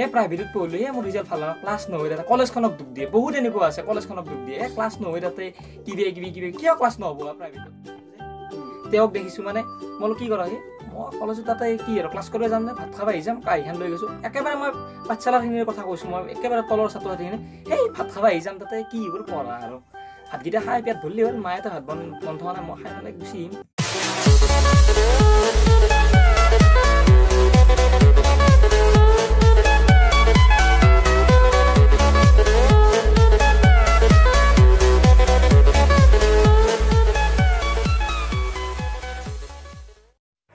এই প্ৰাইভেটত পঢ়লো মোৰ ৰিজাল্ট ভাল নহয় ক্লাছ নহয় তাতে কলেজখনক দুখ দিয়ে বহুত এনেকুৱা আছে কলেজখনক দুখ দিয়ে ক্লাছ নহয় তাতে কিবা কিয় ক্লাছ নহ'ব প্ৰাইভেটত তেওঁক দেখিছোঁ মানে মই কি কৰা মই কলেজত তাতে কি আৰু ক্লাছ কৰিব যাম নে ভাত খাব আহি যাম কাহিখন লৈ গৈছোঁ একেবাৰে মই পাঠশালাখিনিৰ কথা কৈছোঁ মই একেবাৰে তলৰ ছাত্ৰ ছাত্ৰীখিনি সেই ভাত খাব আহি যাম তাতে কি হ'ল পঢ়া আৰু ভাতকেইটা খাই পেট ভৰিলে হ'ল মায়ে তো ভাত বন্ধ হোৱা নাই মই খাই পেলাই গুচি আহিম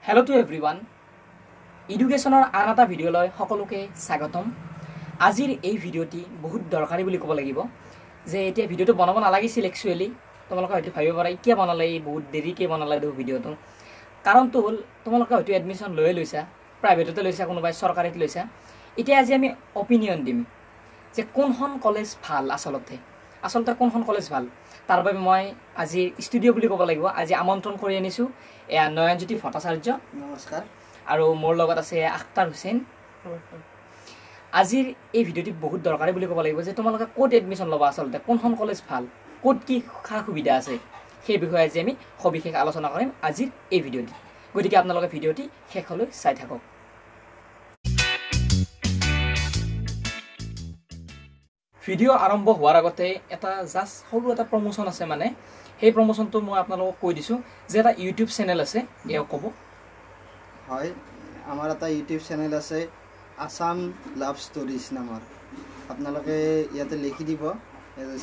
Hello to everyone. Educational আন এটা ভিডিঅ'লৈ সকলোকে স্বাগতম আজিৰ এই ভিডিঅ'টি বহুত দৰকাৰী বুলি ক'ব লাগিব যে এতিয়া ভিডিঅ'টো বনাব নালাগিছিল একচুৱেলি তোমালোকে হয়তো ভাবিব পাৰা কিয় বনালে বহুত দেৰিকৈ বনালে ভিডিঅ'টো কাৰণটো হ'ল তোমালোকে হয়তো এডমিশ্যন লৈ লৈছা প্ৰাইভেটতে লৈছা কোনোবাই চৰকাৰীত লৈছা এতিয়া আজি আমি অপিনিয়ন দিম যে কোনখন কলেজ ভাল আচলতে কোনখন কলেজ ভাল তাৰ বাবে মই আজি ষ্টুডিঅ' বুলি ক'ব লাগিব আজি আমন্ত্ৰণ কৰি আনিছোঁ এয়া নয়নজ্যোতি ভট্টাচাৰ্য নমস্কাৰ আৰু মোৰ লগত আছে আখতাৰ হুছেইন আজিৰ এই ভিডিঅ'টি বহুত দৰকাৰী বুলি ক'ব লাগিব যে তোমালোকে ক'ত এডমিশ্যন ল'বা আচলতে কোনখন কলেজ ভাল ক'ত কি সা সুবিধা আছে সেই বিষয়ে আজি আমি সবিশেষ আলোচনা কৰিম আজিৰ এই ভিডিঅ'টি গতিকে আপোনালোকে ভিডিঅ'টি শেষলৈ চাই থাকক ভিডিঅ' আৰম্ভ হোৱাৰ আগতে এটা জাষ্ট সৰু এটা প্ৰমোশ্যন আছে মানে সেই প্ৰমোশ্যনটো মই আপোনালোকক কৈ দিছোঁ যে এটা ইউটিউব চেনেল আছে এয়া ক'ব হয় আমাৰ এটা ইউটিউব চেনেল আছে আসাম লাভ ষ্টৰিজ নামৰ আপোনালোকে ইয়াতে লিখি দিব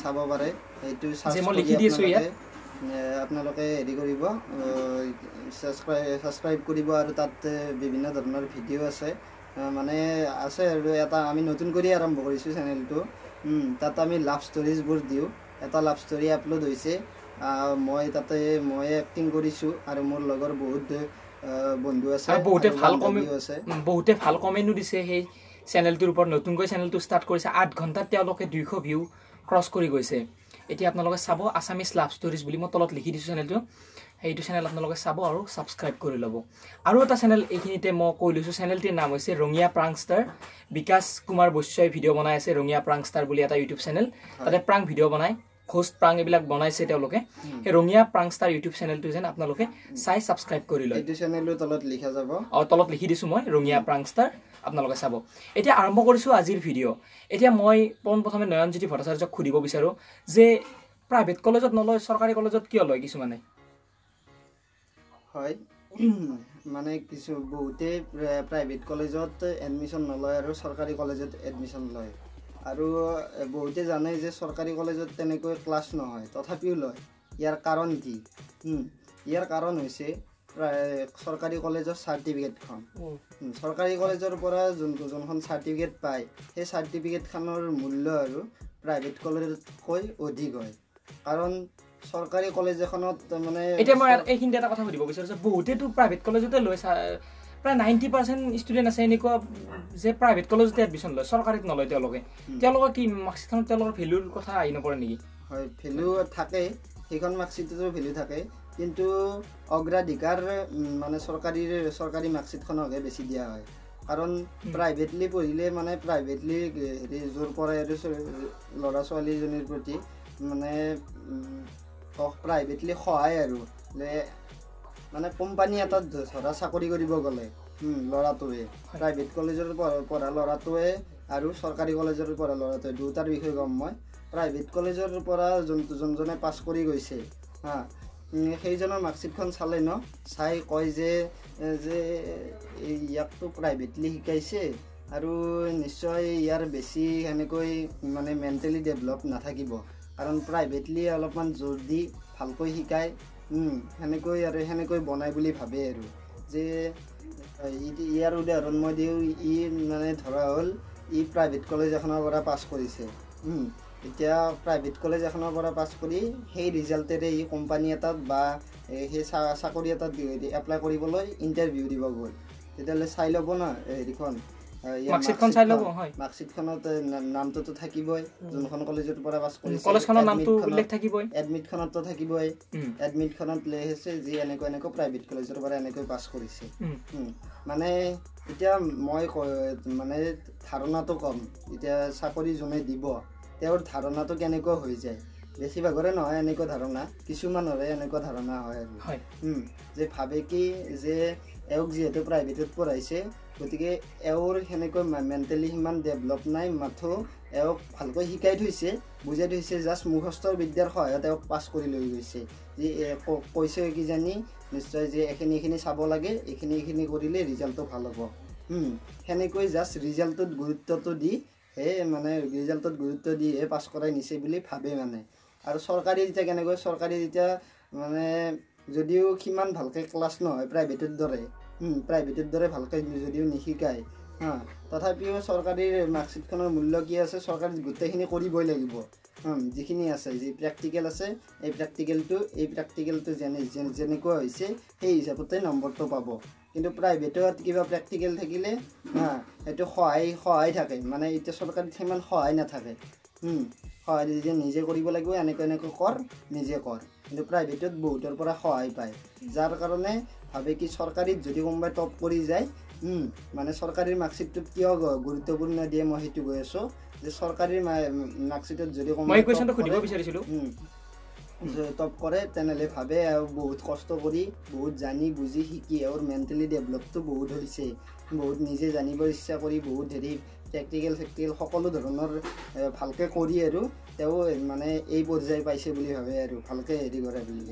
চাব পাৰে এইটো মই লিখি দিছোঁ ইয়াত আপোনালোকে হেৰি কৰিব ছাবস্ক্ৰাইব কৰিব আৰু তাত বিভিন্ন ধৰণৰ ভিডিঅ' আছে মানে আছে আৰু এটা আমি নতুন কৰি আৰম্ভ কৰিছোঁ চেনেলটো তাত আমি লাভ ষ্টৰিজবোৰ দিওঁ এটা লাভ ষ্টৰি আপলোড হৈছে মই তাতে মই এক্টিং কৰিছোঁ আৰু মোৰ লগৰ বহুত বন্ধু আছে বহুতে ভাল কমেণ্টো দিছে সেই চেনেলটোৰ ওপৰত নতুনকৈ চেনেলটো ষ্টাৰ্ট কৰিছে 8 ঘণ্টাত তেওঁলোকে 200 ভিউ ক্ৰছ কৰি গৈছে এতিয়া আপোনালোকে চাব আছামিজ লাভ ষ্টৰিজ বুলি মই তলত লিখি দিছোঁ চেনেলটো সেইটো চেনেল আপোনালোকে চাব আৰু ছাবস্ক্ৰাইব কৰি ল'ব আৰু এটা চেনেল এইখিনিতে মই কৈ লৈছোঁ চেনেলটিৰ নাম হৈছে ৰঙিয়া প্ৰাংষ্টাৰ বিকাশ কুমাৰ বৈশ্যই ভিডিঅ' বনাই আছে ৰঙিয়া প্ৰাংষ্টাৰ বুলি এটা ইউটিউব চেনেল তাতে প্ৰাং ভিডিঅ' বনায় হোষ্ট প্ৰাং এইবিলাক বনাইছে তেওঁলোকে সেই ৰঙিয়া প্ৰাংষ্টাৰ ইউটিউব চেনেলটো যেন আপোনালোকে চাই ছাবস্ক্ৰাইব কৰি লয় এইটো চেনেলটো তলত লিখা যাব আৰু তলত লিখি দিছোঁ মই ৰঙিয়া প্ৰাংষ্টাৰ আপোনালোকে চাব এতিয়া আৰম্ভ কৰিছোঁ আজিৰ ভিডিঅ' এতিয়া মই পোনপ্ৰথমে নয়নজ্যোতি ভট্টাচাৰ্যক সুধিব বিচাৰোঁ যে প্ৰাইভেট কলেজত নলয় চৰকাৰী কলেজত কিয় লয় কিছুমানে হয় মানে কিছু বহুতে প্ৰাইভেট কলেজত এডমিশ্যন নলয় আৰু চৰকাৰী কলেজত এডমিশ্যন লয় আৰু বহুতে জানে যে চৰকাৰী কলেজত তেনেকৈ ক্লাছ নহয় তথাপিও লয় ইয়াৰ কাৰণ কি ইয়াৰ কাৰণ হৈছে চৰকাৰী কলেজৰ চাৰ্টিফিকেটখন চৰকাৰী কলেজৰ পৰা যোনখন চাৰ্টিফিকেট পায় সেই চাৰ্টিফিকেটখনৰ মূল্য আৰু প্ৰাইভেট কলেজতকৈ অধিক হয় কাৰণ চৰকাৰী কলেজ এখনত মানে এতিয়া মই এইখিনিতে এটা কথা সুধিব বিচাৰিছোঁ যে বহুতেতো প্ৰাইভেট কলেজতে লৈ প্ৰায় 90% ষ্টুডেণ্ট আছে এনেকুৱা যে প্ৰাইভেট কলেজতে এডমিশ্যন লয় চৰকাৰীত নলয় তেওঁলোকৰ কি মাৰ্কশ্বিটখনত তেওঁলোকৰ ভেলুৰ কথা আহি নপৰে নেকি হয় ভেলু থাকে সেইখন মাৰ্কশ্বিটতো ভেলু থাকে কিন্তু অগ্ৰাধিকাৰ মানে চৰকাৰী মাৰ্কশ্বিটখনকহে বেছি দিয়া হয় কাৰণ প্ৰাইভেটলি পঢ়িলে মানে প্ৰাইভেটলি হেৰি জোৰ পৰে আৰু ল'ৰা ছোৱালীজনীৰ প্ৰতি মানে প্ৰাইভেটলি সহায় আৰু মানে কোম্পানী এটাত ধৰা চাকৰি কৰিব গ'লে ল'ৰাটোৱে প্ৰাইভেট কলেজৰ পঢ়া ল'ৰাটোৱে আৰু চৰকাৰী কলেজৰ পঢ়া ল'ৰাটোৱে দুটাৰ বিষয়ে গম মই প্ৰাইভেট কলেজৰ পৰা যোনজনে পাছ কৰি গৈছে সেইজনৰ মাৰ্কশ্বিটখন চালে চাই কয় যে ইয়াকতো প্ৰাইভেটলি শিকাইছে আৰু নিশ্চয় ইয়াৰ বেছি সেনেকৈ মানে মেণ্টেলি ডেভেলপ নাথাকিব কাৰণ প্ৰাইভেটলি অলপমান জোৰ দি ভালকৈ শিকায় সেনেকৈ বনাই বুলি ভাবে আৰু যে ইয়াৰ উদাহৰণ মই দিওঁ ই মানে ধৰা হ'ল ই প্ৰাইভেট কলেজ এখনৰ পৰা পাছ কৰিছে এতিয়া প্ৰাইভেট কলেজ এখনৰ পৰা পাছ কৰি সেই ৰিজাল্টেৰে ই কোম্পানী এটাত বা সেই চাকৰি এটাত এপ্লাই কৰিবলৈ ইণ্টাৰভিউ দিব গ'ল তেতিয়াহ'লে চাই ল'ব না হেৰিখন মাৰ্কশিটখন চাই ল'ব হয় মাৰ্কশিটখনত নামটোতো থাকিবই যোনখন কলেজৰ পৰা পাছ কৰিছে কলেজখনৰ নামটো উল্লেখ থাকিবই এডমিটখনতো থাকিবই এডমিটখনত লেখছে যি এনেকৈ প্ৰাইভেট কলেজৰ পৰা এনেকৈ পাছ কৰিছে মানে এতিয়া মই মানে ধাৰণাটো কম এতিয়া চাকৰি যোনে দিব তেওঁৰ ধাৰণাটো কেনেকুৱা হৈ যায় বেছিভাগৰে নহয় এনেকুৱা ধাৰণা কিছুমানৰে এনেকুৱা ধাৰণা হয় আৰু যে ভাবে কি যে এওক যিহেতু প্ৰাইভেটত পঢ়াইছে গতিকে এওৰ সেনেকৈ মেণ্টেলি সিমান ডেভেলপ নাই মাথো এওক ভালকৈ শিকাই থৈছে বুজাই থৈছে জাষ্ট মুখস্থৰ বিদ্যাৰ সহায়ত এওক পাছ কৰি লৈ গৈছে যে কৈছে কিজানি নিশ্চয় যে এইখিনি চাব লাগে এইখিনি কৰিলে ৰিজাল্টটো ভাল হ'ব সেনেকৈ জাষ্ট ৰিজাল্টত গুৰুত্বটো দি মানে ৰিজাল্টত গুৰুত্ব দিয়ে পাছ কৰাই নিছে বুলি ভাবে মানে আৰু চৰকাৰী যেতিয়া কেনেকৈ চৰকাৰী যেতিয়া মানে যদিও সিমান ভালকৈ ক্লাছ নহয় প্ৰাইভেটৰ দৰে ভালকৈ যদিও নিশিকায় তথাপিও চৰকাৰীৰ মাৰ্কশিটখনৰ মূল্য কি আছে চৰকাৰী গোটেইখিনি কৰিবই লাগিব যিখিনি আছে যি প্ৰেক্টিকেল আছে এই প্ৰেক্টিকেলটো যেনেকুৱা হৈছে সেই হিচাপতে নম্বৰটো পাব কিন্তু প্ৰাইভেটত কিবা প্ৰেক্টিকেল থাকিলে সেইটো সহায় থাকে মানে এতিয়া চৰকাৰীত সিমান সহায় নাথাকে সহায় যে নিজে কৰিব লাগিব এনেকৈ কৰ নিজে কৰ কিন্তু প্ৰাইভেটত বহুতৰ পৰা সহায় পায় যাৰ কাৰণে ভাবে কি চৰকাৰীত যদি কোনোবাই টপ কৰি যায় মানে চৰকাৰীৰ মাৰ্কশিটটোত কিয় গুৰুত্বপূৰ্ণ দিয়ে মই সেইটো কৈ আছোঁ যে চৰকাৰীৰ মাৰ্কশিটত যদি কোনোবাই টপ কৰে তেনেহ'লে ভাবে বহুত কষ্ট কৰি বহুত জানি বুজি শিকি আৰু মেণ্টেলি ডেভেলপটো বহুত হৈছে বহুত নিজে জানিব ইচ্ছা কৰি বহুত প্ৰেক্টিকেল সকলো ধৰণৰ ভালকৈ কৰি আৰু তেওঁ মানে এই পৰ্যায় পাইছে বুলি ভাবে আৰু ভালকৈ কৰে বুলি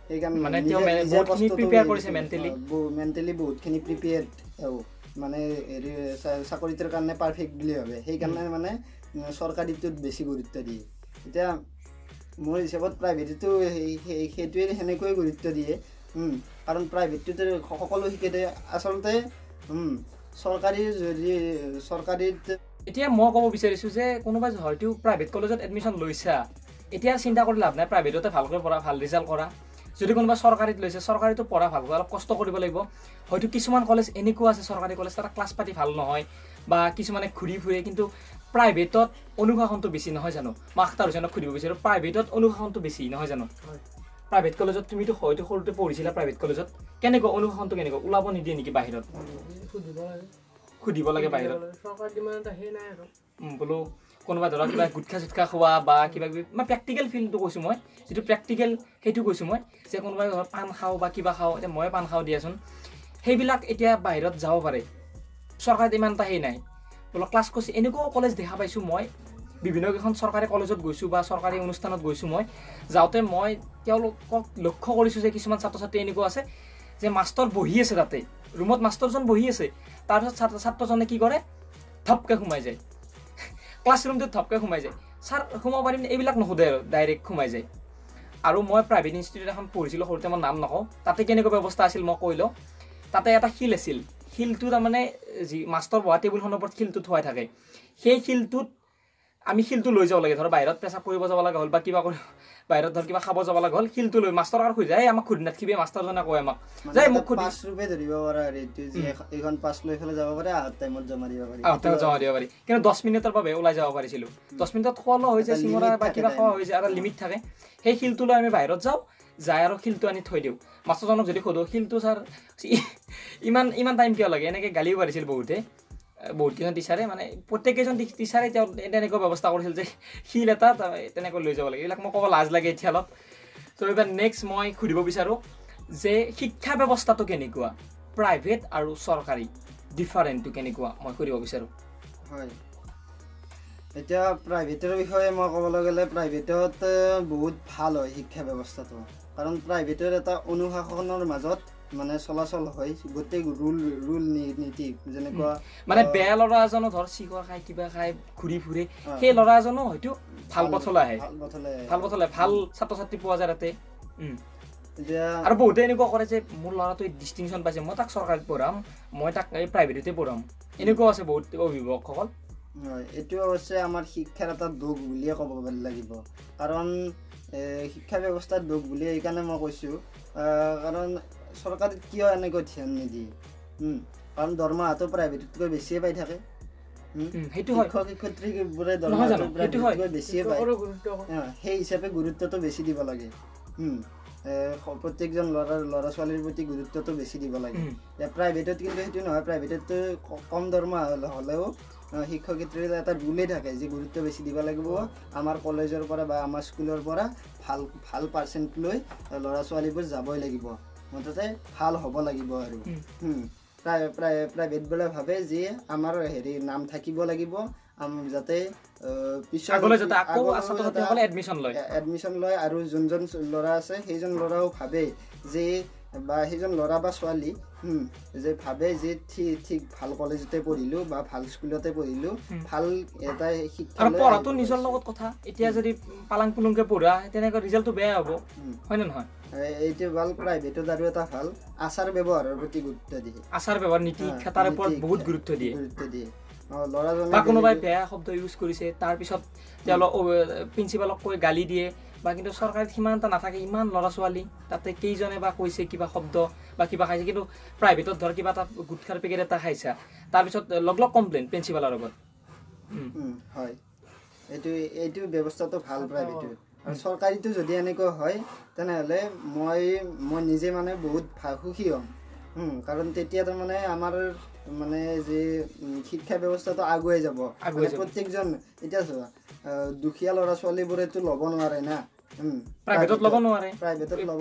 সেইকাৰণে মেণ্টেলি বহুতখিনি প্ৰিপেয়াৰ্ড মানে চাকৰিটোৰ কাৰণে পাৰফেক্ট বুলি ভাবে সেইকাৰণে মানে চৰকাৰীটোত বেছি গুৰুত্ব দিয়ে এতিয়া মোৰ হিচাপত প্ৰাইভেটতো সেইটোৱে সেনেকৈ গুৰুত্ব দিয়ে কাৰণ প্ৰাইভেটটোতে সকলো শিকে আচলতে চৰকাৰীত এতিয়া মই ক'ব বিচাৰিছোঁ যে কোনোবাই হয়তো প্ৰাইভেট কলেজত এডমিশ্যন লৈছা এতিয়া চিন্তা কৰি লাভ নাই প্ৰাইভেটতে ভালকৈ পঢ়া ভাল ৰিজাল্ট কৰা যদি কোনোবা চৰকাৰীত লৈছে চৰকাৰীতো পঢ়া ভালকৈ অলপ কষ্ট কৰিব লাগিব হয়তো কিছুমান কলেজ এনেকুৱা আছে চৰকাৰী কলেজ তাত ক্লাছ পাতি ভাল নহয় বা কিছুমানে ঘূৰি ফুৰে কিন্তু প্ৰাইভেটত অনুশাসনটো বেছি নহয় জানো মাষ্টাৰ হিচাপত ঘূৰিব বিচাৰোঁ প্ৰাইভেটত অনুশাসনটো বেছি নহয় জানো প্ৰাইভেট কলেজত তুমিতো হয়তো সৰুতে পঢ়িছিলা প্ৰাইভেট কলেজত কেনেকুৱা অনুশাসনটো কেনেকুৱা ওলাব নিদিয়ে নেকি বাহিৰত সুধিব লাগে বাহিৰত বোলো কোনোবা ধৰক কিবা গুটখা খোৱা বা কিবা কিবি মই প্ৰেক্টিকেল ফিল্ডটো কৈছোঁ মই যিটো প্ৰেক্টিকেল সেইটো কৈছোঁ মই যে কোনোবাই ধৰক পাণ খাওঁ বা কিবা খাওঁ এতিয়া মই পাণ খাওঁ দিয়াচোন সেইবিলাক এতিয়া বাহিৰত যাব পাৰে চৰকাৰত ইমান এটা সেই নাই বোলো ক্লাছ কৰিছে এনেকুৱাও কলেজ দেখা পাইছোঁ মই বিভিন্ন কেইখন চৰকাৰী কলেজত গৈছোঁ বা চৰকাৰী অনুষ্ঠানত গৈছোঁ মই যাওঁতে মই তেওঁলোকক লক্ষ্য কৰিছোঁ যে কিছুমান ছাত্ৰ ছাত্ৰী এনেকুৱা আছে যে মাষ্টৰ বহি আছে তাতে ৰুমত মাষ্টৰজন বহি আছে তাৰপিছত ছাত্ৰজনে কি কৰে ধপকৈ সোমাই যায় ক্লাছৰুমটোত ধপকৈ সোমাই যায় ছাৰ সোমাব পাৰিম এইবিলাক নুসুধে আৰু ডাইৰেক্ট সোমাই যায় আৰু মই প্ৰাইভেট ইনষ্টিটিউট এখন পঢ়িছিলোঁ সৰুতে মই নাম নকওঁ তাতে কেনেকুৱা ব্যৱস্থা আছিল মই কৈ লওঁ তাতে এটা শিল আছিল শিলটো তাৰমানে যি মাষ্টৰ বহা টেবুলখনৰ ওপৰত শিলটো থোৱাই থাকে সেই শিলটোত আমি শিলটো লৈ যাব লাগে ধৰ বাহিৰত পেচাব কৰিব যাব লগা হ'ল বা কিবা কৰি বাহিৰত ধৰ কিবা খাব যাব লগা হ'ল শিলটো লৈ মাষ্টৰ আৰু খুজি যায় আমাক খুদি নাথাকিবি মাষ্টৰজনে কয় আমাক যাই মোক খুদি 5 ৰূপে ধৰিব পাৰা ৰেটটো যে এইখন পাছ লৈ ফেলে যাব পাৰে আউট টাইমত জমা দিব পাৰি কিন্তু 10 মিনিটৰ বাবে ওলাই যাব পাৰিছিলোঁ 10 মিনিটত খোৱা হৈ যায় চিঙৰা বা কিবা খোৱা হৈ যায় আৰু লিমিট থাকে সেই শিলটো লৈ আমি বাহিৰত যাওঁ যাই আৰু শিলটো আনি থৈ দিওঁ মাষ্টৰজনক যদি সোধোঁ শিলটো ছাৰ ইমান টাইম কিয় লাগে এনেকৈ গালিও পাৰিছিল বহুতকেইজন টিচাৰে মানে প্ৰত্যেককেইজন টিচাৰে তেওঁ তেনেকুৱা ব্যৱস্থা কৰিছিল যে শিল এটা তেনেকৈ লৈ যাব লাগে এইবিলাক মই ক'ব লাজ লাগে এতিয়া অলপ ত' এইবাৰ নেক্সট মই সুধিব বিচাৰোঁ যে শিক্ষা ব্যৱস্থাটো কেনেকুৱা প্ৰাইভেট আৰু চৰকাৰী ডিফাৰেণ্টটো কেনেকুৱা মই সুধিব বিচাৰোঁ হয় এতিয়া প্ৰাইভেটৰ বিষয়ে মই ক'বলৈ গ'লে প্ৰাইভেটত বহুত ভাল হয় শিক্ষা ব্যৱস্থাটো কাৰণ প্ৰাইভেটৰ এটা অনুশাসনৰ মাজত মানে চলাচল হয় গোটেই ৰুল নীতি যেনেকুৱা মানে বেয়া ল'ৰা এজনো ধৰ চিখৰ খাই কিবা খাই ঘূৰি ফুৰে সেই ল'ৰা এজনো হয়তো ভাল পথলৈ আহে ভাল ছাত্ৰ ছাত্ৰী পোৱা যায় তাতে আৰু বহুতে এনেকুৱা কৰে যে মোৰ ল'ৰাটোৱে ডিষ্টিংশ্যন পাইছে মই তাক চৰকাৰীত পঢ়াম মই তাক এই প্ৰাইভেটতে পঢ়াম এনেকুৱা আছে বহুত অভিভাৱকসকল এইটো অৱশ্যে আমাৰ শিক্ষাৰ এটা দুখ বুলিয়ে ক'ব লাগিব কাৰণ শিক্ষা ব্যৱস্থাৰ দুখ বুলি এইকাৰণে মই কৈছোঁ কাৰণ চৰকাৰীত কিয় এনেকৈ ধ্যান নিদিয়ে কাৰণ দৰমহাটো প্ৰাইভেটতকৈ বেছিয়ে পাই থাকে সেইটো হয় শিক্ষক শিক্ষয়িত্ৰীবোৰে দৰমহাটো প্ৰাইভেটতকৈ বেছিয়ে পায় সেই হিচাপে গুৰুত্বটো বেছি দিব লাগে প্ৰত্যেকজন ল'ৰা ছোৱালীৰ প্ৰতি গুৰুত্বটো বেছি দিব লাগে প্ৰাইভেটত কিন্তু সেইটো নহয় প্ৰাইভেটতো কম দৰমহা হ'লেও শিক্ষক শিক্ষয়িত্ৰীৰ এটা ৰুলেই থাকে যে গুৰুত্ব বেছি দিব লাগিব আমাৰ কলেজৰ পৰা বা আমাৰ স্কুলৰ পৰা ভাল ভাল পাৰ্চেণ্ট লৈ ল'ৰা ছোৱালীবোৰ যাবই লাগিব মুঠতে ভাল হ'ব লাগিব আৰু প্ৰাইভেটবোৰে ভাবে যে আমাৰ হেৰি নাম থাকিব লাগিব যাতে এডমিশ্যন লয় আৰু যোনজন ল'ৰা আছে সেইজন ল'ৰাও ভাবে যে বা সেইজন ল'ৰা বা ছোৱালী যে ভাবে যে ঠিক ভাল কলেজতে পঢ়িলো বা ভাল স্কুলতে পঢ়িলো ভাল এটা শিক্ষা আৰু পঢ়াটো নিজৰ লগত কথা এতিয়া যদি পালাং পুলুংকে পঢ়া তেনেকৈ ৰিজাল্টটো বেয়া হ'ব হয় নে নহয় এইটো ভাল প্ৰাইভেটত আৰু এটা ভাল আচাৰ ব্যৱহাৰৰ প্ৰতি গুৰুত্ব দিয়ে আচাৰ ব্যৱহাৰ নীতি শিক্ষাৰ ওপৰত বহুত গুৰুত্ব দিয়ে ল'ৰাজনে বা কোনোবাই বেয়া শব্দ ইউজ কৰিছে তাৰ পিছত তেওঁলোক প্ৰিন্সিপালক কৈ গালি দিয়ে বা কিন্তু চৰকাৰীত সিমান এটা নাথাকে ইমান ল'ৰা ছোৱালী তাতে কেইজনে বা কৈছে কিবা শব্দ বা কিবা খাইছে কিন্তু প্ৰাইভেটত ধৰ কিবা এটা গুটখাৰ পেকেট এটা খাইছা তাৰপিছত লগ লগ কমপ্লেইন প্ৰিন্সিপালৰ লগত হয় এইটো ব্যৱস্থাটো ভাল প্ৰাইভেটত আৰু চৰকাৰীটো যদি এনেকুৱা হয় তেনেহ'লে মই নিজে মানে বহুত সুখী হ'ম কাৰণ তেতিয়া তাৰমানে আমাৰ মানে যে শিক্ষা ব্যৱস্থাটো আগুৱাই যাব প্ৰত্যেকজন এতিয়া চোৱা দুখীয়া ল'ৰা ছোৱালীবোৰেতো ল'ব নোৱাৰে না প্ৰাইভেটত ল'ব নোৱাৰে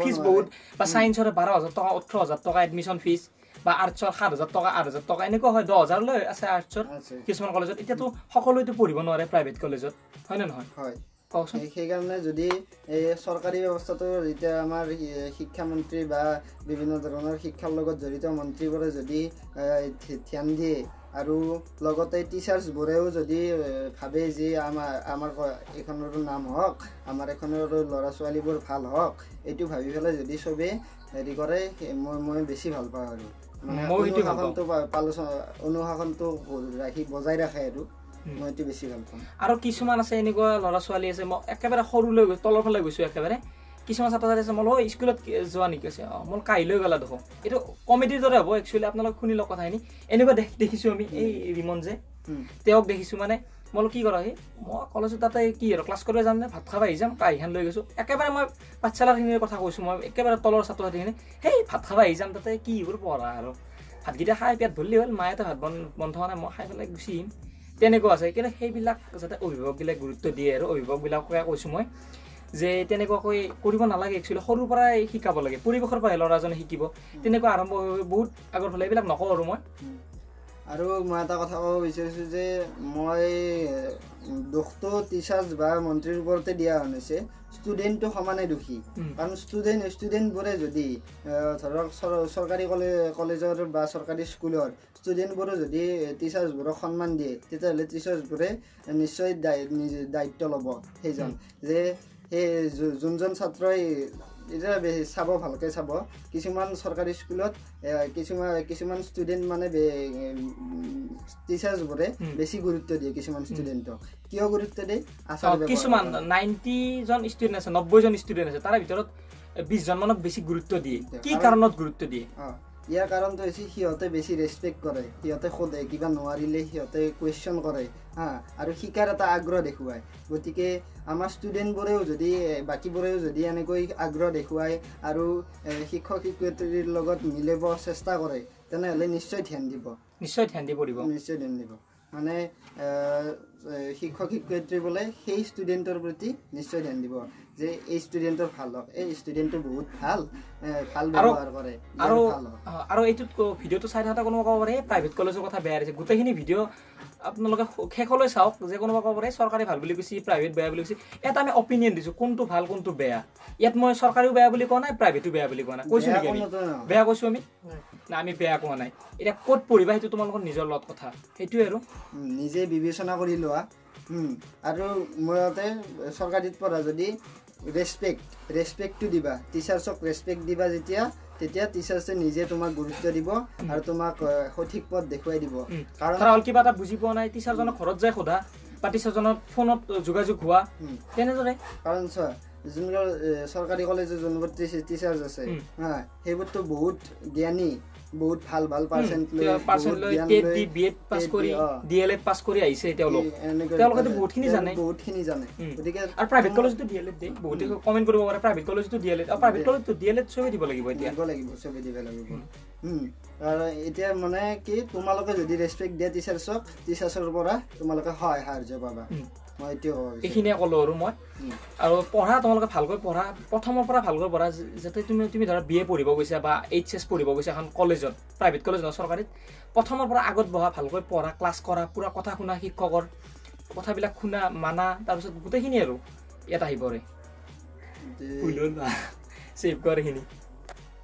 ফিজ বহুত বা ছায়েন্সৰ 12,000 টকা 18,000 টকা এডমিশ্যন ফিজ বা আৰ্টছৰ 7,000 টকা 8,000 টকা এনেকুৱা হয় 10,000 লৈ আছে আৰ্টছৰ কিছুমান কলেজত এতিয়াতো সকলোৱেতো পঢ়িব নোৱাৰে প্ৰাইভেট কলেজত হয় নে নহয় হয় সেইকাৰণে যদি এই চৰকাৰী ব্যৱস্থাটো যেতিয়া আমাৰ শিক্ষামন্ত্ৰী বা বিভিন্ন ধৰণৰ শিক্ষাৰ লগত জড়িত মন্ত্ৰীবোৰে যদি ধ্যান দিয়ে আৰু লগতে টিচাৰ্ছবোৰেও যদি ভাবে যে আমাৰ এইখনৰো নাম হওক আমাৰ এইখনৰো ল'ৰা ছোৱালীবোৰ ভাল হওক এইটো ভাবি পেলাই যদি চবেই হেৰি কৰে মই বেছি ভাল পাওঁ আৰু মানে অনুশাসনটো ৰাখি বজাই ৰাখে আৰু মই এইটো বেছি ভাল পাওঁ আৰু কিছুমান আছে এনেকুৱা ল'ৰা ছোৱালী আছে মই একেবাৰে সৰুলৈ গৈছোঁ তলৰ ফালে গৈছোঁ একেবাৰে কিছুমান ছাত্ৰ ছাত্ৰী আছে মই স্কুলত যোৱা নেকি আছে মই কাহি লৈ গ'লা দেখোন এইটো কমেডিৰ দৰে হ'ব একচুৱেলি আপোনালোকে শুনি লওক কথাখিনি এনেকুৱা দেখিছোঁ আমি এই ৰিমন যে তেওঁক দেখিছোঁ মানে মই কি কৰা সেই মই কলেজত তাতে কি আৰু ক্লাছ কৰিব যাম নে ভাত খাব আহি যাম কাহিখন লৈ গৈছোঁ একেবাৰে মই পাঠশালাখিনিৰ কথা কৈছোঁ মই একেবাৰে তলৰ ছাত্ৰ ছাত্ৰীখিনি সেই ভাত খাব আহি যাম তাতে কি এইবোৰ পঢ়া আৰু ভাতকেইটা খাই পেট ভৰিলে হ'ল মায়ে ভাত বন্ধ হোৱা নাই মই খাই পেলাই গুচি আহিম তেনেকুৱা আছে কিন্তু সেইবিলাক যাতে অভিভাৱকবিলাক গুৰুত্ব দিয়ে আৰু অভিভাৱকবিলাকে কৈছোঁ মই যে তেনেকুৱাকৈ কৰিব নালাগে একচুৱেলি সৰুৰ পৰাই শিকাব লাগে পৰিৱেশৰ পৰাই ল'ৰাজনে শিকিব তেনেকুৱা আৰম্ভ হৈ বহুত আগত হ'লে এইবিলাক নকওঁ আৰু মই এটা কথা ক'ব বিচাৰিছোঁ যে মই দোষটো টিচাৰ্ছ বা মন্ত্ৰীৰ ওপৰতে দিয়া হৈছে ষ্টুডেণ্টটো সমানে দোষী কাৰণ ষ্টুডেণ্টবোৰে যদি ধৰক চৰকাৰী কলেজৰ বা চৰকাৰী স্কুলৰ ষ্টুডেণ্টবোৰে যদি টিচাৰ্ছবোৰক সন্মান দিয়ে তেতিয়াহ'লে টিচাৰ্ছবোৰে নিশ্চয় দায়িত্ব ল'ব সেইজন যে সেই যোনজন ছাত্ৰই এতিয়া চাব ভালকৈ চাব কিছুমান চৰকাৰী স্কুলত কিছুমান ষ্টুডেণ্ট মানে টিচাৰ্ছবোৰে বেছি গুৰুত্ব দিয়ে কিছুমান ষ্টুডেণ্টক কিয় গুৰুত্ব দিয়ে কিছুমান 90জন ষ্টুডেণ্ট আছে 90জন ষ্টুডেণ্ট আছে তাৰে ভিতৰত 20জন মানক বেছি গুৰুত্ব দিয়ে কি কাৰণত গুৰুত্ব দিয়ে ইয়াৰ কাৰণটো হৈছে সিহঁতে বেছি ৰেচপেক্ট কৰে সিহঁতে সোধে কিবা নোৱাৰিলে সিহঁতে কুৱেশ্যন কৰে আৰু শিকাৰ এটা আগ্ৰহ দেখুৱায় গতিকে আমাৰ ষ্টুডেণ্টবোৰেও যদি বাকীবোৰেও যদি এনেকৈ আগ্ৰহ দেখুৱায় আৰু শিক্ষক শিক্ষয়িত্ৰীৰ লগত মিলিব চেষ্টা কৰে তেনেহ'লে নিশ্চয় ধ্যান দিব মানে শিক্ষক শিক্ষয়িত্ৰী বোলে সেই ষ্টুডেণ্টৰ প্ৰতি নিশ্চয় ধ্যান দিব যে এই ষ্টুডেণ্টৰ ভাল হওক এই ষ্টুডেণ্টটো বহুত ভাল ব্যৱহাৰ কৰে আৰু এইটোত ভিডিঅ'টো চাই থাকোঁতে কোনোবা ক'ব পাৰে প্ৰাইভেট কলেজৰ কথা বেয়া হৈছে গোটেইখিনি ভিডিঅ' আপোনালোকে শেষলৈ চাওক যে কোনোবা ক'ব পাৰে চৰকাৰী ভাল বুলি কৈছে প্ৰাইভেট বেয়া বুলি কৈছে ইয়াত আমি অপিনিয়ন দিছোঁ কোনটো ভাল কোনটো বেয়া ইয়াত মই চৰকাৰীও বেয়া বুলি কোৱা নাই প্ৰাইভেটো বেয়া বুলি কোৱা নাই কৈছোঁ নেকি আমি বেয়া কৈছোঁ আমি না আমি বেয়া কোৱা নাই এতিয়া ক'ত পঢ়িবা সেইটো তোমালোকৰ নিজৰ লগত কথা সেইটোৱে আৰু নিজে বিবেচনা কৰি লোৱা আৰু মতে চৰকাৰীত পঢ়া যদি ৰেচপেক্টটো দিবা টিচাৰ্ছক ৰেচপেক্ট দিবা তেতিয়া টিচাৰ্ছে নিজে তোমাক গুৰুত্ব দিব আৰু তোমাক সঠিক পথ দেখুৱাই দিব কাৰণ কিবা এটা বুজি পোৱা নাই টিচাৰজনক ঘৰত যাই সোধা বা টিচাৰজনৰ ফোনত যোগাযোগ হোৱা তেনেদৰে কাৰণ চোৱা যোনবোৰ চৰকাৰী কলেজৰ যোনবোৰ টিচাৰ্ছ আছে সেইবোৰতো বহুত জ্ঞানী বহুত ভাল ভাল পাৰ্চেন্ট লৈ টেট দি বিএড পাস কৰি ডিএলএড পাস কৰি আহিছে তেওঁলোকে বহুতখিনি জানে গতিকে আৰু প্ৰাইভেট কলেজটো ডিএলএড দে বহুতে কমেন্ট কৰিব পাৰে প্ৰাইভেট কলেজটো ডিএলএড আৰু প্ৰাইভেট কলেজটো ডিএলএড চবে দিব লাগিব এতিয়া চবে দিব লাগিব আৰু এতিয়া মানে কি তোমালোকে যদি ৰেসপেক্ট দিয়া টিচাৰ্ছৰ পৰা তোমালোকে হয় সাহায্য পাবা মই এতিয়াও এইখিনিয়ে ক'লো আৰু মই আৰু পঢ়া তোমালোকে ভালকৈ পঢ়া প্ৰথমৰ পৰা ভালকৈ পঢ়া যাতে তুমি ধৰা বিএ পঢ়িব গৈছা বা এইচএছ পঢ়িব গৈছা এখন কলেজত প্ৰাইভেট কলেজ নহয় চৰকাৰীত প্ৰথমৰ পৰা আগত বহা ভালকৈ পঢ়া ক্লাছ কৰা পুৰা কথা শুনা শিক্ষকৰ কথাবিলাক শুনা মানা তাৰপিছত গোটেইখিনি আৰু ইয়াত আহি পৰে সেভ কৰে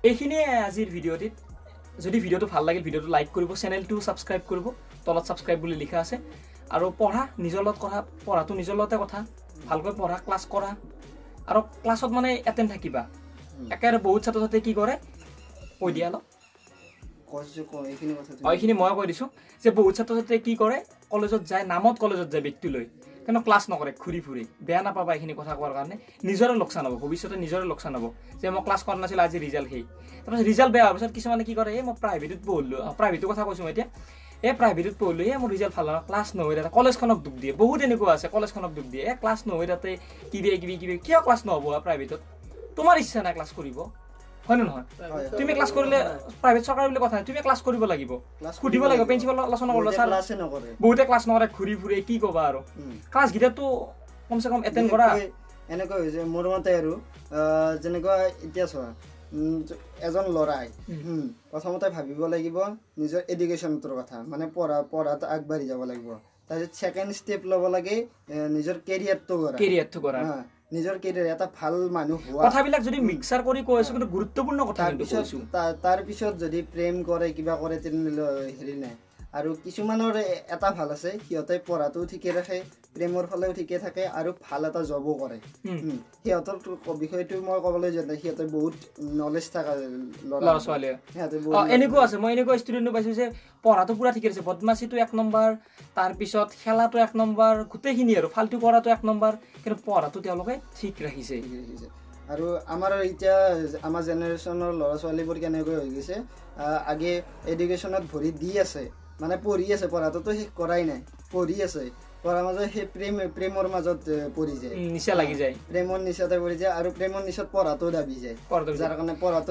এইখিনিয়ে আজিৰ ভিডিঅ'টিত যদি ভিডিঅ'টো ভাল লাগিল ভিডিঅ'টো লাইক কৰিব চেনেলটো সাবস্ক্ৰাইব কৰিব তলত সাবস্ক্ৰাইব বুলি লিখা আছে আৰু পঢ়া নিজৰ লগত কথা পঢ়াটো নিজৰ লগতে কথা ভালকৈ পঢ়া ক্লাছ কৰা আৰু ক্লাছত মানে এটেণ্ড থাকিবা একেবাৰে বহুত ছাত্ৰ ছাত্ৰীয়ে কি কৰে কৈ দিয়া অলপ এইখিনি মই কৈ দিছোঁ যে বহুত ছাত্ৰ ছাত্ৰীয়ে কি কৰে কলেজত যায় নামত কলেজত যায় বেগটো লৈ কিন্তু ক্লাছ নকৰে ঘূৰি ফুৰি বেয়া নাপাবা এইখিনি কথা কোৱাৰ কাৰণে নিজৰে লোকচান হ'ব ভৱিষ্যতে নিজৰে লোকচান হ'ব যে মই ক্লাছ কৰা নাছিলোঁ আজি ৰিজাল্ট সেই তাৰপিছত ৰিজাল্ট বেয়া হোৱাৰ পিছত কিছুমানে কি কৰে এই মই প্ৰাইভেটত পঢ়িলোঁ প্ৰাইভেটৰ কথা কৈছোঁ মই এতিয়া প্ৰাইভেটত পঢ়িলোঁ মোৰ ৰিজাল্ট ভাল নহয় ক্লাছ নহয় তাতে কলেজখনক দুখ দিয়ে বহুত এনেকুৱা আছে কলেজখনক দুখ দিয়ে ক্লাছ নহয় তাতে কিবা কিয় ক্লাছ নহ'ব প্ৰাইভেটত তোমাৰ ইচ্ছা নাই ক্লাছ কৰিব হয় নে নহয় তুমি ক্লাছ কৰিলে প্ৰাইভেট চৰকাৰী বুলি কথা তুমি ক্লাছ কৰিব লাগিব সুধিব লাগিব প্ৰিন্সিপাল আলোচনা কৰিব ছাৰ বহুতে ক্লাছ নকৰে ঘূৰি ফুৰে কি ক'বা আৰু ক্লাছ গিটাৰটো কমচে কম এটেণ্ড কৰা এনেকুৱা হৈছে মোৰ মতে আৰু যেনেকুৱা এতিয়া চোৱা এজন ল'ৰাই প্ৰথমতে ভাবিব লাগিব নিজৰ এডুকেশ্যনটোৰ কথা মানে পঢ়াত আগবাঢ়ি যাব লাগিব তাৰপিছত ছেকেণ্ড ষ্টেপ ল'ব লাগে নিজৰ কেৰিয়াৰটো কৰা নিজৰ কেৰিয়াৰ এটা ভাল মানুহ হোৱা কথাবিলাক যদি মিক্সাৰ কৰি কৈ আছো কিন্তু গুৰুত্বপূৰ্ণ কথা তাৰপিছত যদি প্ৰেম কৰে কিবা কৰে তেনেহ'লে হেৰি নাই আৰু কিছুমানৰ এটা ভাল আছে সিহঁতে পঢ়াটো ঠিকে ৰাখে প্ৰেমৰ ফালেও ঠিকে থাকে আৰু ভাল এটা জবো কৰে সিহঁতৰ বিষয়টো মই ক'বলৈ যোৱা নাই সিহঁতে বহুত নলেজ থকা ল'ৰা ছোৱালী এনেকুৱা আছে মই এনেকুৱা ষ্টুডেণ্টো পাইছোঁ যে পঢ়াটো পুৰা ঠিকে আছে বদমাচিটো 1 নম্বৰ তাৰপিছত খেলাটো 1 নম্বৰ গোটেইখিনি আৰু ফাল্টু কৰাটো 1 নম্বৰ কিন্তু পঢ়াটো তেওঁলোকে ঠিক ৰাখিছে আৰু আমাৰ এতিয়া আমাৰ জেনেৰেশ্যনৰ ল'ৰা ছোৱালীবোৰ কেনেকৈ হৈ গৈছে আগে এডুকেশ্যনত ভৰি দি আছে মানে পঢ়ি আছে পঢ়াটোতো শেষ কৰাই নাই পঢ়ি আছে পঢ়াৰ মাজত সেই প্ৰেমৰ মাজত পৰি যায় নিচা লাগি যায় প্ৰেমৰ নিচাতে পৰি যায় আৰু প্ৰেমৰ নিচাত পঢ়াটো দাবি যায় যাৰ কাৰণে পঢ়াটো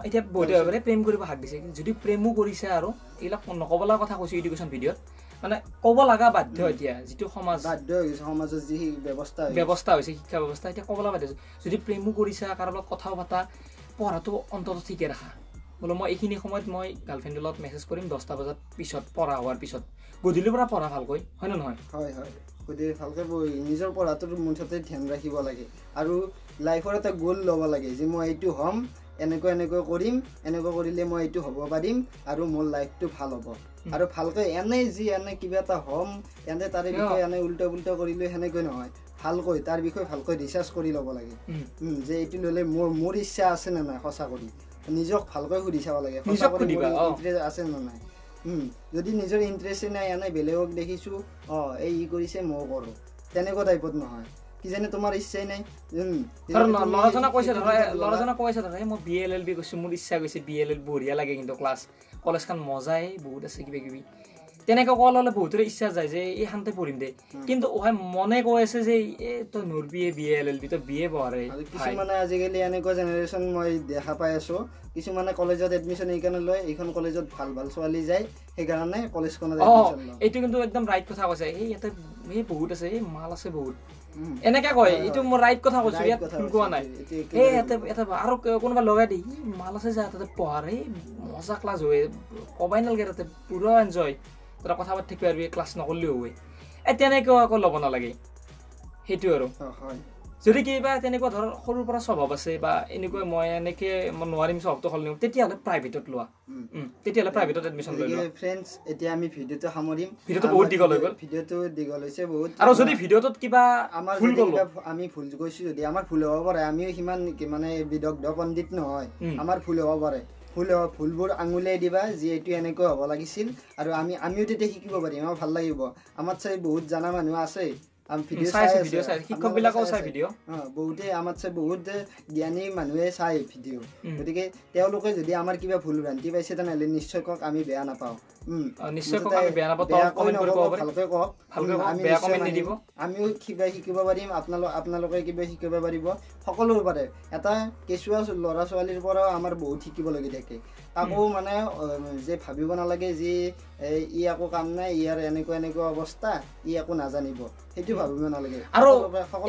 এতিয়া বহুত প্ৰেম কৰিব হাক দিছে যদি প্ৰেমো কৰিছে আৰু এইবিলাক নক'ব লগা কথা কৈছোঁ এডুকেশ্যন ভিডিঅ'ত মানে ক'ব লগা বাধ্য এতিয়া যিটো সমাজ বাধ্য হৈছে সমাজৰ যি ব্যৱস্থা হৈছে শিক্ষা ব্যৱস্থা এতিয়া ক'ব লগা বাধ্য যদি প্ৰেমো কৰিছা কাৰোবাৰ লগত কথাও পাতা পঢ়াটো অন্তত ঠিকে ৰাখা বোলো মই এইখিনি সময়ত মই গাৰ্লফ্ৰেণ্ডৰ লগত মেছেজ কৰিম 10টা বজাত পিছত পঢ়া হোৱাৰ পিছত গধূলিৰ পৰা পঢ়া ভালকৈ হয় নে নহয় হয় গধূলি ভালকৈ নিজৰ পঢ়াটোৰ মুঠতে ধ্যান ৰাখিব লাগে আৰু লাইফৰ এটা গ'ল ল'ব লাগে যে মই এইটো হ'ম এনেকৈ কৰিম এনেকৈ কৰিলে মই এইটো হ'ব পাৰিম আৰু মোৰ লাইফটো ভাল হ'ব আৰু ভালকৈ এনে কিবা এটা হ'ম এনে তাৰে বিষয়ে এনে উল্টা কৰিলে সেনেকৈ নহয় ভালকৈ তাৰ বিষয়ে ভালকৈ ৰিচাৰ্চ কৰি ল'ব লাগে যে এইটো ল'লে মোৰ ইচ্ছা আছে নে নাই সঁচা কৰি নিজক ভালকৈ সুধি চাব লাগে ইণ্টাৰেষ্ট আছে নে নাই যদি নিজৰ ইণ্টাৰেষ্ট নাই এনে বেলেগক দেখিছোঁ এই কৰিছে মই কৰোঁ তেনেকুৱা টাইপত নহয় কিজানি তোমাৰ ইচ্ছাই নাই ল'ৰাজনে কৈছে ধৰা মই BLLB কৈছোঁ মোৰ ইচ্ছা গৈছে BLL বঢ়িয়া লাগে কিন্তু ক্লাছ কলেজখন মজাই বহুত আছে কিবা কিবি তেনেকৈ ক'ল হ'লে বহুতৰে ইচ্ছা যায় যে এইখানতে পঢ়িম দে কিন্তু মনে কৈ আছে যে তই নৰবি BLLB তই BA পঢ়ে কিছুমানে আজিকালি এনেকুৱা জেনেৰেশ্যন মই দেখা পাই আছোঁ কিছুমানে কলেজত এডমিশ্যন এইকাৰণে লয় এইখন কলেজত ভাল ছোৱালী যায় সেইকাৰণে কলেজখনত এইটো কিন্তু একদম ৰাইট কথা কৈছে ইয়াতে বহুত আছে মাল আছে বহুত এনেকে কয় এইটো মই ৰাইট কথা কৈছোঁ ইয়াত ভুল কোৱা নাই ইয়াতে আৰু কোনোবা লগাই দিয়ে মাল আছে যা তাতে পঢ়াৰ মজা ক্লাছ হয় ক'বাই নালাগে তাতে পুৰা এনজয় তই কথা পাতি থাকিব পাৰিবি ক্লাছ নকৰিলেও হয় তেনেকৈ আকৌ ল'ব নালাগে সেইটো আৰু যদি কিবা তেনেকুৱা ধৰ সৰুৰ পৰা স্বভাৱ আছে বা এনেকৈ মই নোৱাৰিম স্বভাৱটো সলনি তেতিয়াহ'লে প্ৰাইভেটত লোৱা তেতিয়াহ'লে প্ৰাইভেটত এডমিশ্যন লৈ লোৱা ফ্ৰেণ্ডছ এতিয়া আমি ভিডিঅ'টো সামৰিম ভিডিঅ'টো বহুত দীঘল হৈ গ'ল ভিডিঅ'টো দীঘল হৈছে বহুত আৰু যদি ভিডিঅ'টোত কিবা আমি ভুল কৈছোঁ যদি আমাৰ ভুল হ'ব পাৰে আমিও সিমান মানে বিদগ্ধ পণ্ডিত নহয় আমাৰ ভুল হ'ব পাৰে ভুলবোৰ আঙুলিয়াই দিবা যে এইটো এনেকৈ হ'ব লাগিছিল আৰু আমিও তেতিয়া শিকিব পাৰিম আমাৰ ভাল লাগিব আমাৰ চাই বহুত জানা মানুহ আছে আমি ভিডিও চাই শিক্ষক বিলাকও চাই ভিডিও বহুতে আমাতছে বহুত জ্ঞানী মানুহে চাই ভিডিও গতিকে তেওঁলোকে যদি আমাৰ কিবা ভুল ভ্ৰান্তি পাইছে তেনেহ'লে নিশ্চয় কওক আমি বেয়া নাপাওঁ নিশ্চয় কওক আমি বেয়া নাপাওঁ কমেন্ট কৰিব পাৰে ভালকৈ কওক আমি বেয়া কমেন্ট নিদিব আমিও কিবা শিকিব পাৰিম আপোনালোকে কিবা শিকিব পাৰিব সকলোৰ পাৰে এটা কেঁচুৱা ল'ৰা ছোৱালীৰ পৰাও আমাৰ বহুত শিকিব লাগি থাকে আকৌ মানে যে ভাবিব নালাগে যে ই আকৌ কাম নাই ইয়াৰ এনেকুৱা অৱস্থা ই আকৌ নাজানিব সেইটো ভাবিব নালাগে আৰু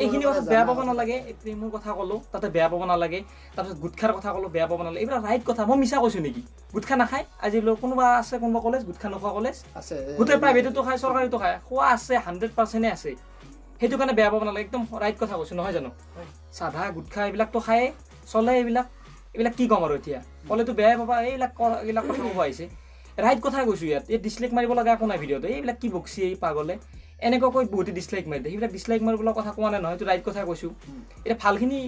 এইখিনি কথা বেয়া পাব নালাগে প্ৰেমৰ কথা ক'লো তাতে বেয়া পাব নালাগে তাৰপিছত গুটখাৰ কথা ক'লো বেয়া পাব নালাগে এইবিলাক ৰাইট কথা মই মিছা কৈছো নেকি গুটখা নাখায় আজি কোনোবা আছে কোনোবা কলেজ গুটখা নোখোৱা কলেজ আছে গোটেই প্ৰাইভেটতো খায় চৰকাৰীতো খায় খোৱা আছে 100% আছে সেইটো কাৰণে বেয়া পাব নালাগে একদম ৰাইট কথা কৈছো নহয় জানো সাধা গুটখা এইবিলাকতো খায় চলে এইবিলাক কি কম আৰু এতিয়া ক'লেতো বেয়াই পাবা এইবিলাক কথা ক'ব আহিছে ৰাইট কথা কৈছো ইয়াত এই ডিছলাইক মাৰিব লগা একো নাই ভিডিঅ'টো এইবিলাক কি বকছি এই পাগলে এনেকৈ বহুতে ডিছলাইক মাৰি দিয়ে সেইবিলাক ডিছলাইক মাৰিবলৈ কথা কোৱা নাই নহয় এইটো ৰাইট কথা কৈছো এতিয়া ভালখিনি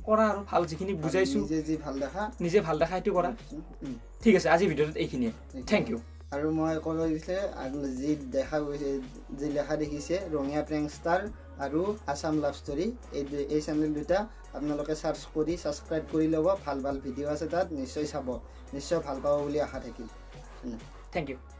কৰা আৰু ভাল যিখিনি বুজাইছো নিজে ভাল দেখা এইটো কৰা ঠিক আছে আজি ভিডিঅ'টোত এইখিনিয়ে থেংক ইউ আৰু মই ক'ব গৈছে যি দেখা গৈছে যি লেখা দেখিছে ৰঙীয়া প্ৰেংষ্টাৰ আৰু আসাম লাভ ষ্টৰী এই চেনেল দুটা আপোনালোকে সাৰ্চ কৰি সাবস্ক্ৰাইব কৰি ল'ব ভাল ভিডিঅ' আছে তাত নিশ্চয় চাব নিশ্চয় ভাল পাব বুলি আশা থাকিল থেংক ইউ